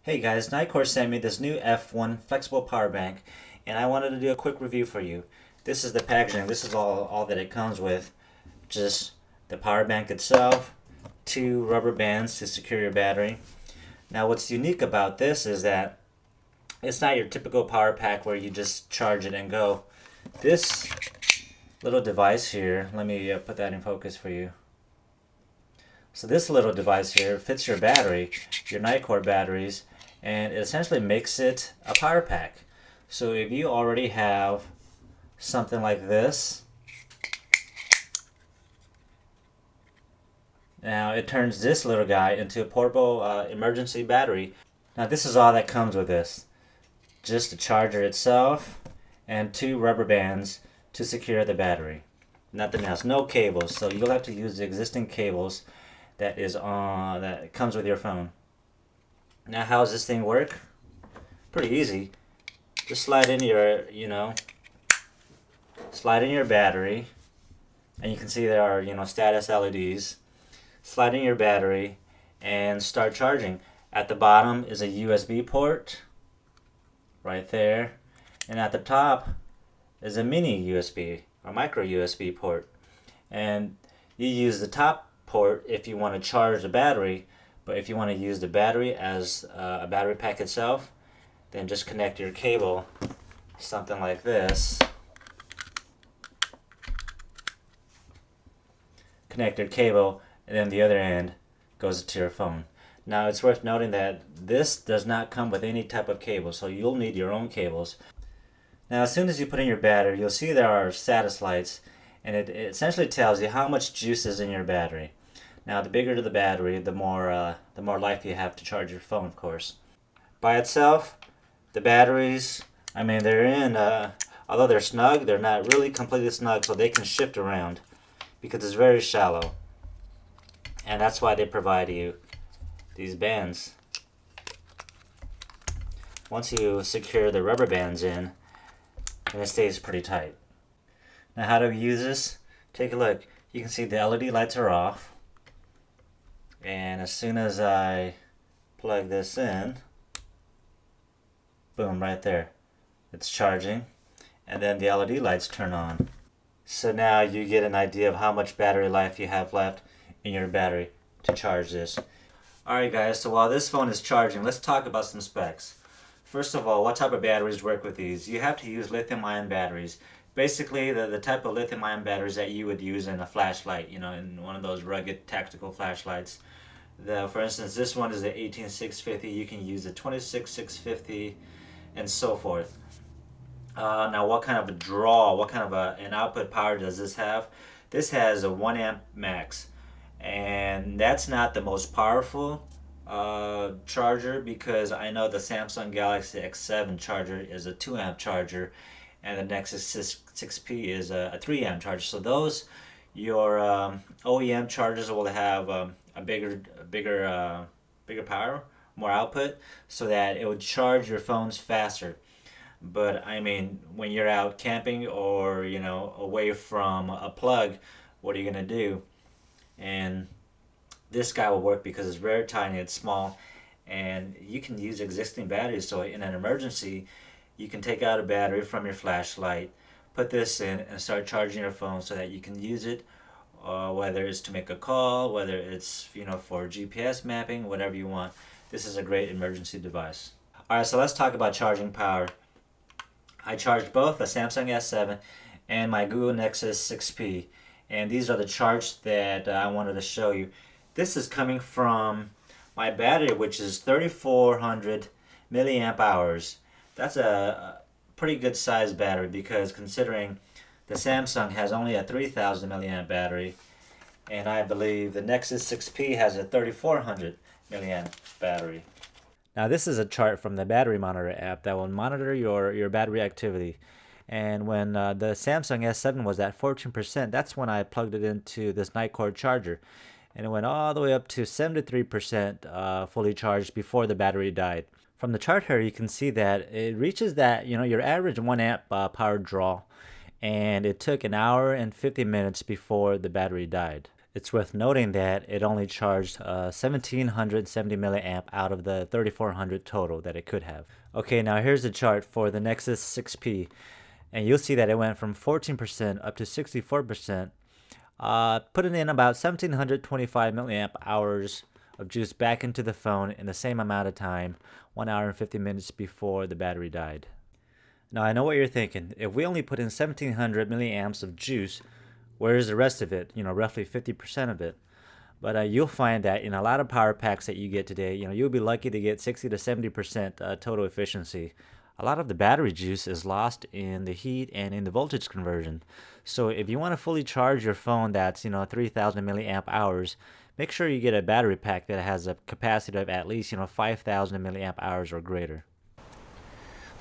Hey guys, NITECORE sent me this new F1 flexible power bank, and I wanted to do a quick review for you. This is the packaging. This is all that it comes with. Just the power bank itself, two rubber bands to secure your battery. Now what's unique about this is that it's not your typical power pack where you just charge it and go. This little device here, let me put that in focus for you. So this little device here fits your battery, your NITECORE batteries, and it essentially makes it a power pack. So if you already have something like this, now it turns this little guy into a portable emergency battery. Now this is all that comes with this. Just the charger itself and two rubber bands to secure the battery. Nothing else, no cables, so you'll have to use the existing cables that comes with your phone. Now how does this thing work? Pretty easy. Just slide in your, slide in your battery, and you can see there are, status LEDs. Slide in your battery and start charging. At the bottom is a USB port, right there, and at the top is a mini USB or micro USB port. And you use the top port if you want to charge the battery, but if you want to use the battery as a battery pack itself, then just connect your cable, something like this. Connect your cable, and then the other end goes to your phone. Now it's worth noting that this does not come with any type of cable, so you'll need your own cables. Now as soon as you put in your battery, you'll see there are status lights, and it essentially tells you how much juice is in your battery. Now the bigger the battery, the more life you have to charge your phone, of course. By itself, the batteries, they're in, although they're snug, they're not really completely snug, so they can shift around because it's very shallow. And that's why they provide you these bands. Once you secure the rubber bands in, then it stays pretty tight. Now how do we use this? Take a look. You can see the LED lights are off. And as soon as I plug this in, boom, right there. It's charging. And then the LED lights turn on. So now you get an idea of how much battery life you have left in your battery to charge this. Alright guys, so while this phone is charging, let's talk about some specs. First of all, what type of batteries work with these? You have to use lithium-ion batteries. Basically, the type of lithium-ion batteries that you would use in a flashlight, in one of those rugged tactical flashlights. For instance, this one is the 18650. You can use the 26650, and so forth. Now, what kind of a draw, what kind of an output power does this have? This has a 1 amp max, and that's not the most powerful charger, because I know the Samsung Galaxy S7 charger is a 2 amp charger, and the Nexus 6P is a 3 amp charger. So those, your OEM chargers will have a bigger power, more output, so that it would charge your phones faster. But when you're out camping or away from a plug, what are you gonna do? And this guy will work because it's very tiny, it's small, and you can use existing batteries. So in an emergency, you can take out a battery from your flashlight, put this in, and start charging your phone so that you can use it, whether it's to make a call, whether it's for GPS mapping, whatever you want. This is a great emergency device. Alright, so let's talk about charging power. I charged both the Samsung S7 and my Google Nexus 6P, and these are the charge that I wanted to show you. This is coming from my battery, which is 3400 milliamp hours. That's a pretty good size battery, because considering the Samsung has only a 3000 milliamp battery, and I believe the Nexus 6P has a 3400 milliamp battery. Now this is a chart from the battery monitor app that will monitor your battery activity. And when the Samsung S7 was at 14%, that's when I plugged it into this NITECORE charger. And it went all the way up to 73% fully charged before the battery died. From the chart here, you can see that it reaches that, your average 1 amp power draw. And it took an hour and 50 minutes before the battery died. It's worth noting that it only charged 1770 milliamp out of the 3400 total that it could have. Okay, now here's the chart for the Nexus 6P, and you'll see that it went from 14% up to 64%, putting in about 1725 milliamp hours of juice back into the phone in the same amount of time, 1 hour and 50 minutes before the battery died. Now I know what you're thinking. If we only put in 1700 milliamps of juice, where's the rest of it? Roughly 50% of it. But you'll find that in a lot of power packs that you get today, you'll be lucky to get 60 to 70% total efficiency. A lot of the battery juice is lost in the heat and in the voltage conversion. So if you want to fully charge your phone that's 3000 milliamp hours, make sure you get a battery pack that has a capacity of at least 5000 milliamp hours or greater.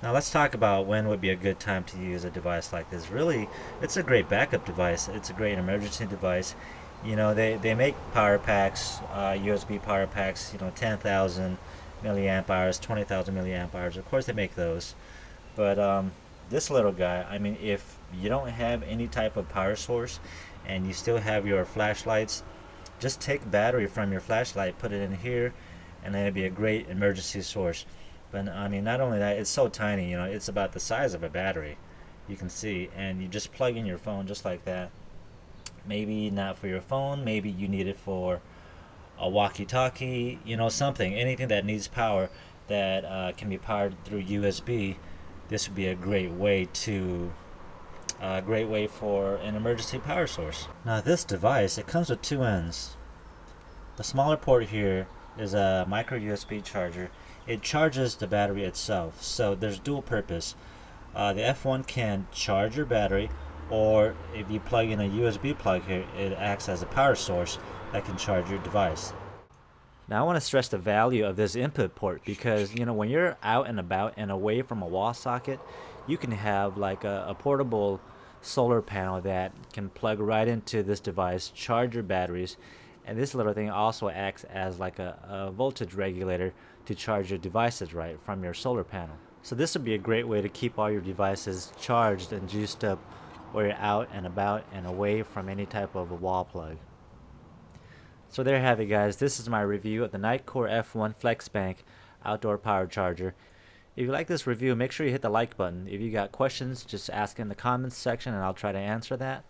Now let's talk about when would be a good time to use a device like this. Really, it's a great backup device. It's a great emergency device. They make power packs, USB power packs, 10,000 milliamp hours, 20,000 milliamp hours. Of course they make those. But this little guy, I mean, if you don't have any type of power source and you still have your flashlights, just take battery from your flashlight, put it in here, and then it'd be a great emergency source. But I mean, not only that, it's so tiny, it's about the size of a battery, you can see, and you just plug in your phone just like that. Maybe not for your phone, maybe you need it for a walkie-talkie, something, anything that needs power that can be powered through USB. This would be a great way for an emergency power source. Now this device, it comes with two ends. The smaller port here is a micro USB charger. It charges the battery itself, so there's dual purpose. The F1 can charge your battery, or if you plug in a USB plug here, it acts as a power source that can charge your device. Now I want to stress the value of this input port because when you're out and about and away from a wall socket, you can have like a portable solar panel that can plug right into this device, charge your batteries, and this little thing also acts as like a voltage regulator to charge your devices right from your solar panel. So this would be a great way to keep all your devices charged and juiced up where you're out and about and away from any type of a wall plug. So there you have it, guys. This is my review of the NITECORE F1 FlexBank outdoor power charger. If you like this review, make sure you hit the like button. If you got questions, just ask in the comments section and I'll try to answer that.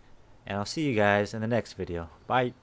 And I'll see you guys in the next video. Bye.